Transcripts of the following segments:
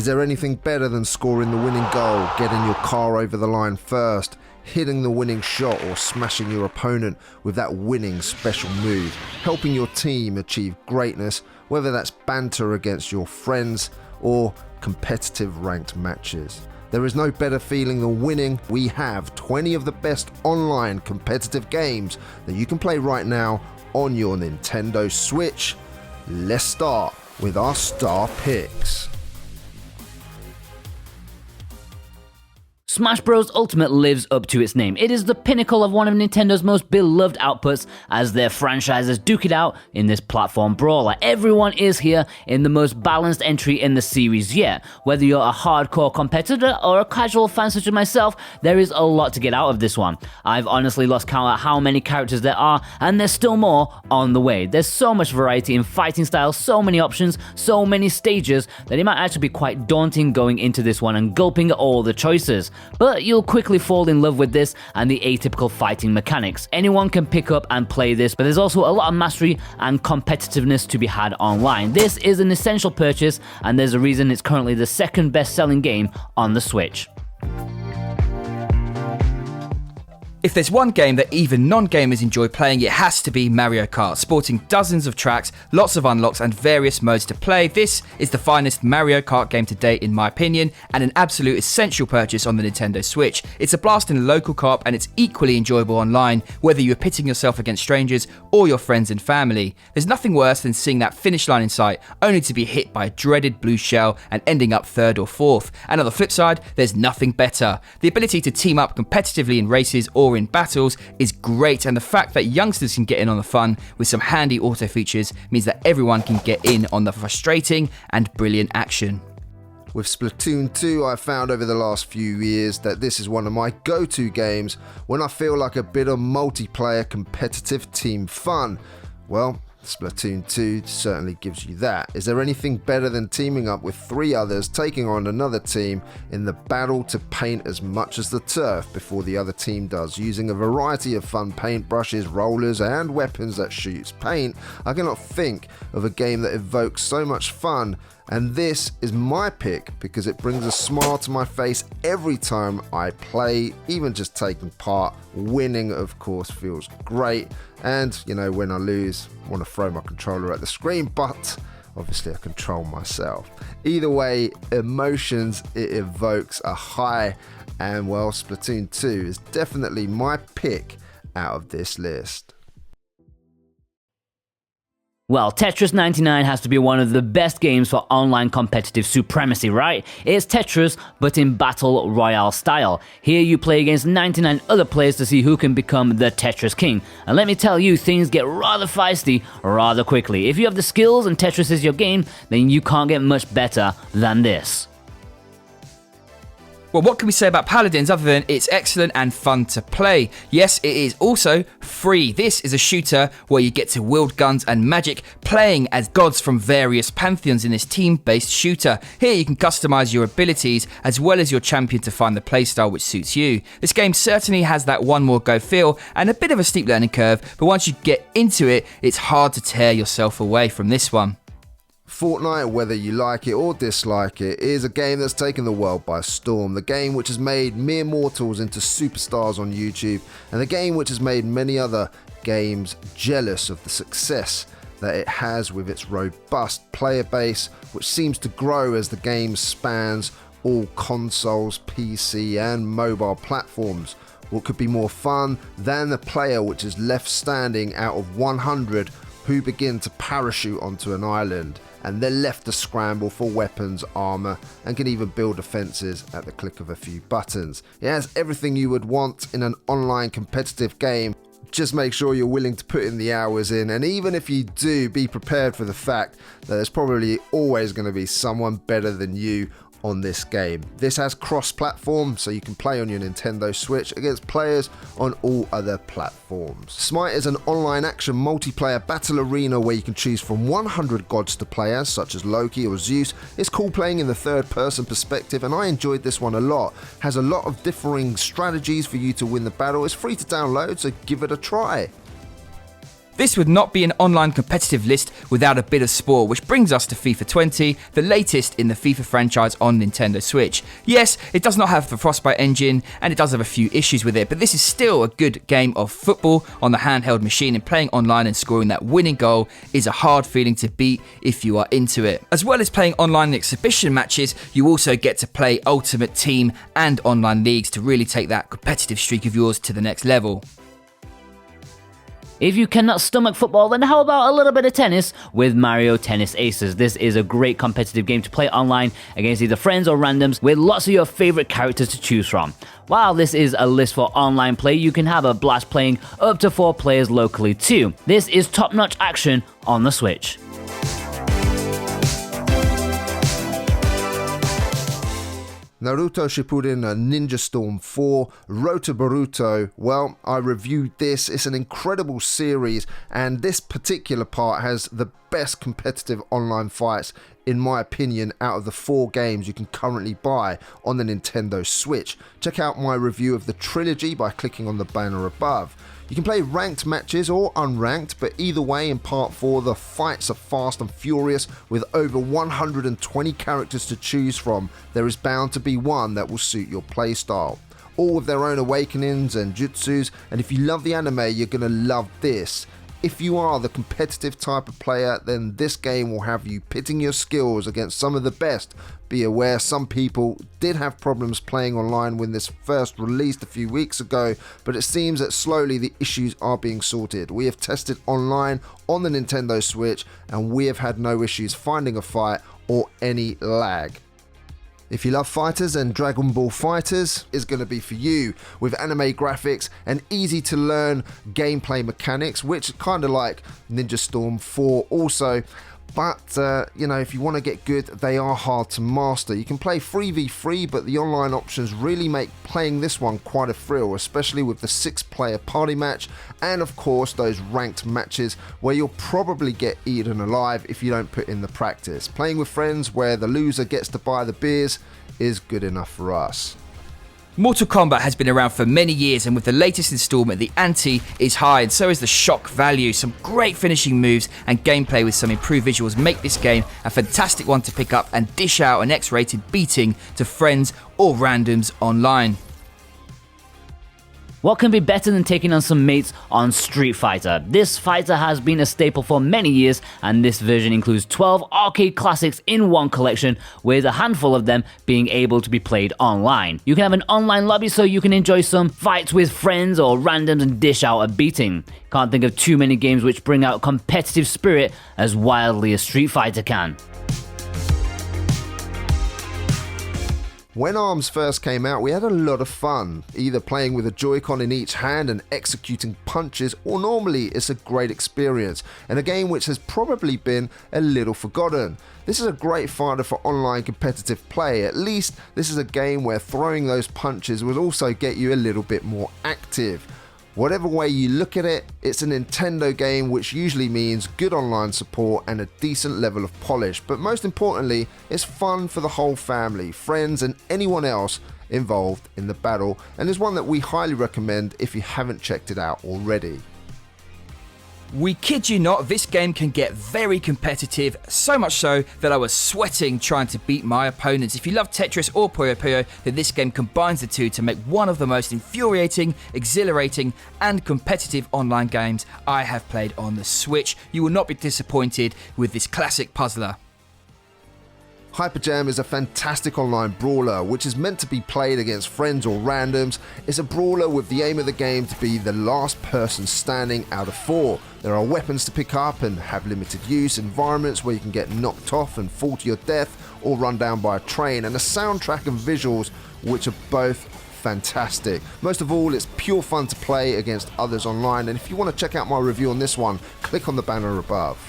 Is there anything better than scoring the winning goal, getting your car over the line first, hitting the winning shot or smashing your opponent with that winning special move, helping your team achieve greatness, whether that's banter against your friends or competitive ranked matches? There is no better feeling than winning. We have 20 of the best online competitive games that you can play right now on your Nintendo Switch. Let's start with our star picks. Smash Bros. Ultimate lives up to its name. It is the pinnacle of one of Nintendo's most beloved outputs as their franchises duke it out in this platform brawler. Everyone is here in the most balanced entry in the series yet. Whether you're a hardcore competitor or a casual fan such as myself, there is a lot to get out of this one. I've honestly lost count at how many characters there are, and there's still more on the way. There's so much variety in fighting styles, so many options, so many stages, that it might actually be quite daunting going into this one and gulping at all the choices. But you'll quickly fall in love with this and the atypical fighting mechanics. Anyone can pick up and play this, but there's also a lot of mastery and competitiveness to be had online. This is an essential purchase, and there's a reason it's currently the second best-selling game on the Switch. If there's one game that even non-gamers enjoy playing, it has to be Mario Kart. Sporting dozens of tracks, lots of unlocks and various modes to play, this is the finest Mario Kart game to date in my opinion, and an absolute essential purchase on the Nintendo Switch. It's a blast in local co-op and it's equally enjoyable online, whether you're pitting yourself against strangers or your friends and family. There's nothing worse than seeing that finish line in sight, only to be hit by a dreaded blue shell and ending up third or fourth. And on the flip side, there's nothing better. The ability to team up competitively in races or in battles is great, and the fact that youngsters can get in on the fun with some handy auto features means that everyone can get in on the frustrating and brilliant action. With Splatoon 2, I've found over the last few years that this is one of my go-to games when I feel like a bit of multiplayer competitive team fun. Well, Splatoon 2 certainly gives you that. Is there anything better than teaming up with 3 others, taking on another team in the battle to paint as much as the turf before the other team does, using a variety of fun paintbrushes, rollers and weapons that shoots paint? I cannot think of a game that evokes so much fun, and this is my pick because it brings a smile to my face every time I play. Even just taking part, winning of course feels great, and you know, when I lose I want to throw my controller at the screen, but obviously I control myself. Either way, emotions it evokes are high, and well, Splatoon 2 is definitely my pick out of this list. Well, Tetris 99 has to be one of the best games for online competitive supremacy, right? It's Tetris, but in Battle Royale style. Here you play against 99 other players to see who can become the Tetris king. And let me tell you, things get rather feisty rather quickly. If you have the skills and Tetris is your game, then you can't get much better than this. Well, what can we say about Paladins other than it's excellent and fun to play? Yes, it is also free. This is a shooter where you get to wield guns and magic, playing as gods from various pantheons in this team-based shooter. Here you can customize your abilities as well as your champion to find the playstyle which suits you. This game certainly has that one more go feel and a bit of a steep learning curve, but once you get into it, it's hard to tear yourself away from this one. Fortnite, whether you like it or dislike it, is a game that's taken the world by storm. The game which has made mere mortals into superstars on YouTube, and the game which has made many other games jealous of the success that it has with its robust player base, which seems to grow as the game spans all consoles, PC and mobile platforms. What could be more fun than the player which is left standing out of 100 who begin to parachute onto an island, and they're left to scramble for weapons, armor, and can even build defenses at the click of a few buttons. It has everything you would want in an online competitive game. Just make sure you're willing to put in the hours in, and even if you do, be prepared for the fact that there's probably always going to be someone better than you on this game. This has cross-platform, so you can play on your Nintendo Switch against players on all other platforms. SMITE is an online action multiplayer battle arena where you can choose from 100 gods to play as, such as Loki or Zeus. It's cool playing in the third-person perspective, and I enjoyed this one a lot. Has a lot of differing strategies for you to win the battle. It's free to download, so give it a try. This would not be an online competitive list without a bit of sport, which brings us to FIFA 20, the latest in the FIFA franchise on Nintendo Switch. Yes, it does not have the Frostbite engine, and it does have a few issues with it, but this is still a good game of football on the handheld machine, and playing online and scoring that winning goal is a hard feeling to beat if you are into it. As well as playing online exhibition matches, you also get to play Ultimate Team and online leagues to really take that competitive streak of yours to the next level. If you cannot stomach football, then how about a little bit of tennis with Mario Tennis Aces? This is a great competitive game to play online against either friends or randoms with lots of your favorite characters to choose from. While this is a list for online play, you can have a blast playing up to 4 players locally too. This is top-notch action on the Switch. Naruto Shippuden, Ninja Storm 4, Roto BORUTO. Well, I reviewed this. It's an incredible series, and this particular part has the best competitive online fights, in my opinion, out of the 4 games you can currently buy on the Nintendo Switch. Check out my review of the trilogy by clicking on the banner above. You can play ranked matches or unranked, but either way, in part 4, the fights are fast and furious. With over 120 characters to choose from, there is bound to be one that will suit your playstyle. All with their own awakenings and jutsus, and if you love the anime, you're going to love this. If you are the competitive type of player, then this game will have you pitting your skills against some of the best. Be aware some people did have problems playing online when this first released a few weeks ago, but it seems that slowly the issues are being sorted. We have tested online on the Nintendo Switch, and we have had no issues finding a fight or any lag. If you love fighters, then Dragon Ball FIGHTERZ is going to be for you, with anime graphics and easy to learn gameplay mechanics, which kind of like Ninja Storm 4 also. But, if you want to get good, they are hard to master. You can play 3v3, but the online options really make playing this one quite a thrill, especially with the 6-player party match, and of course those ranked matches where you'll probably get eaten alive if you don't put in the practice. Playing with friends where the loser gets to buy the beers is good enough for us. Mortal Kombat has been around for many years, and with the latest installment, the ante is high, and so is the shock value. Some great finishing moves and gameplay with some improved visuals make this game a fantastic one to pick up and dish out an X-rated beating to friends or randoms online. What can be better than taking on some mates on Street Fighter? This fighter has been a staple for many years, and this version includes 12 arcade classics in one collection, with a handful of them being able to be played online. You can have an online lobby so you can enjoy some fights with friends or randoms and dish out a beating. Can't think of too many games which bring out competitive spirit as wildly as Street Fighter can. When ARMS first came out, we had a lot of fun, either playing with a Joy-Con in each hand and executing punches, or normally it's a great experience, and a game which has probably been a little forgotten. This is a great fighter for online competitive play. At least this is a game where throwing those punches would also get you a little bit more active. Whatever way you look at it, it's a Nintendo game, which usually means good online support and a decent level of polish, but most importantly, it's fun for the whole family, friends and anyone else involved in the battle, and is one that we highly recommend if you haven't checked it out already. We kid you not, this game can get very competitive, so much so that I was sweating trying to beat my opponents. If you love Tetris or Puyo Puyo, then this game combines the two to make one of the most infuriating, exhilarating and competitive online games I have played on the Switch. You will not be disappointed with this classic puzzler. HYPERJAM is a fantastic online brawler, which is meant to be played against friends or randoms. It's a brawler with the aim of the game to be the last person standing out of 4. There are weapons to pick up and have limited use, environments where you can get knocked off and fall to your death or run down by a train, and a soundtrack and visuals which are both fantastic. Most of all, it's pure fun to play against others online, and if you want to check out my review on this one, click on the banner above.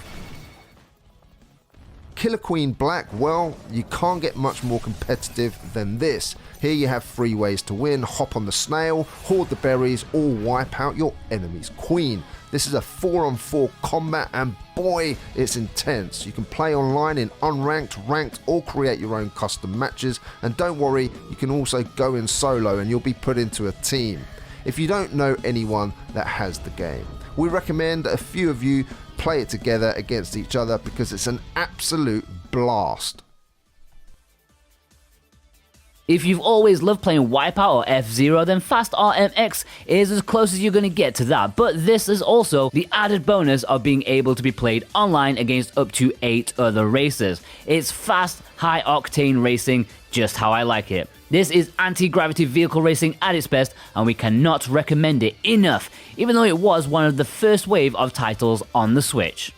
Killer Queen Black, well, you can't get much more competitive than this. Here you have 3 ways to win: hop on the snail, hoard the berries, or wipe out your enemy's queen. This is a 4-on-4 combat, and boy, it's intense. You can play online in unranked, ranked, or create your own custom matches, and don't worry, you can also go in solo and you'll be put into a team if you don't know anyone that has the game. we recommend that a few of you play it together against each other because it's an absolute blast. If you've always loved playing Wipeout or F-Zero, then Fast RMX is as close as you're going to get to that, but this is also the added bonus of being able to be played online against up to 8 other racers. It's fast, high-octane racing, just how I like it. This is anti-gravity vehicle racing at its best, and we cannot recommend it enough, even though it was one of the first wave of titles on the Switch.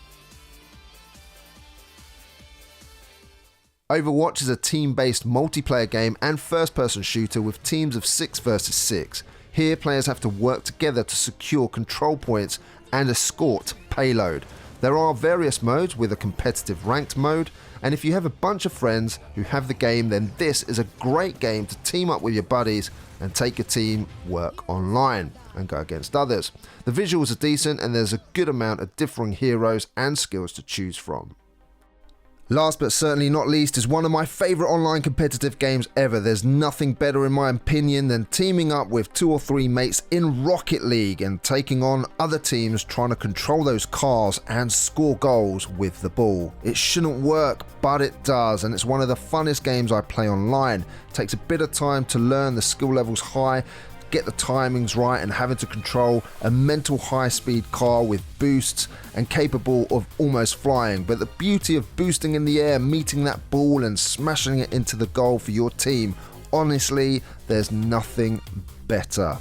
Overwatch is a team-based multiplayer game and first-person shooter with teams of 6 versus 6. Here, players have to work together to secure control points and escort payload. There are various modes with a competitive ranked mode, and if you have a bunch of friends who have the game, then this is a great game to team up with your buddies and take your team work online and go against others. The visuals are decent and there's a good amount of differing heroes and skills to choose from. Last but certainly not least is one of my favourite online competitive games ever. There's nothing better in my opinion than teaming up with 2 or 3 mates in Rocket League and taking on other teams trying to control those cars and score goals with the ball. It shouldn't work, but it does, and it's one of the funnest games I play online. It takes a bit of time to learn the skill levels high, get the timings right, and having to control a mental high-speed car with boosts and capable of almost flying. But the beauty of boosting in the air, meeting that ball and smashing it into the goal for your team, honestly, there's nothing better.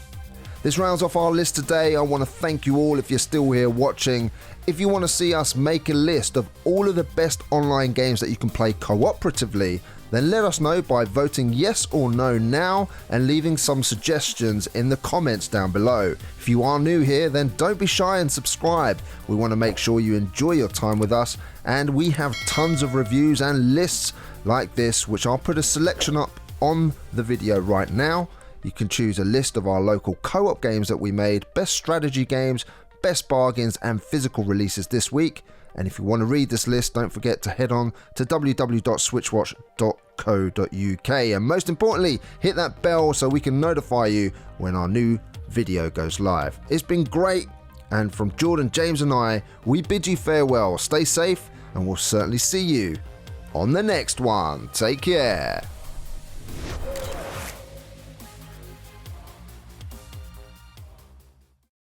This rounds off our list today. I want to thank you all if you're still here watching. If you want to see us make a list of all of the best online games that you can play cooperatively, then let us know by voting yes or no now and leaving some suggestions in the comments down below. If you are new here, then don't be shy and subscribe. We want to make sure you enjoy your time with us, and we have tons of reviews and lists like this, which I'll put a selection up on the video right now. You can choose a list of our local co-op games that we made, best strategy games, best bargains and physical releases this week. And if you want to read this list, don't forget to head on to www.switchwatch.co.uk, and most importantly, hit that bell so we can notify you when our new video goes live. It's been great, and from Jordan, James and I, we bid you farewell. Stay safe, and we'll certainly see you on the next one. Take care.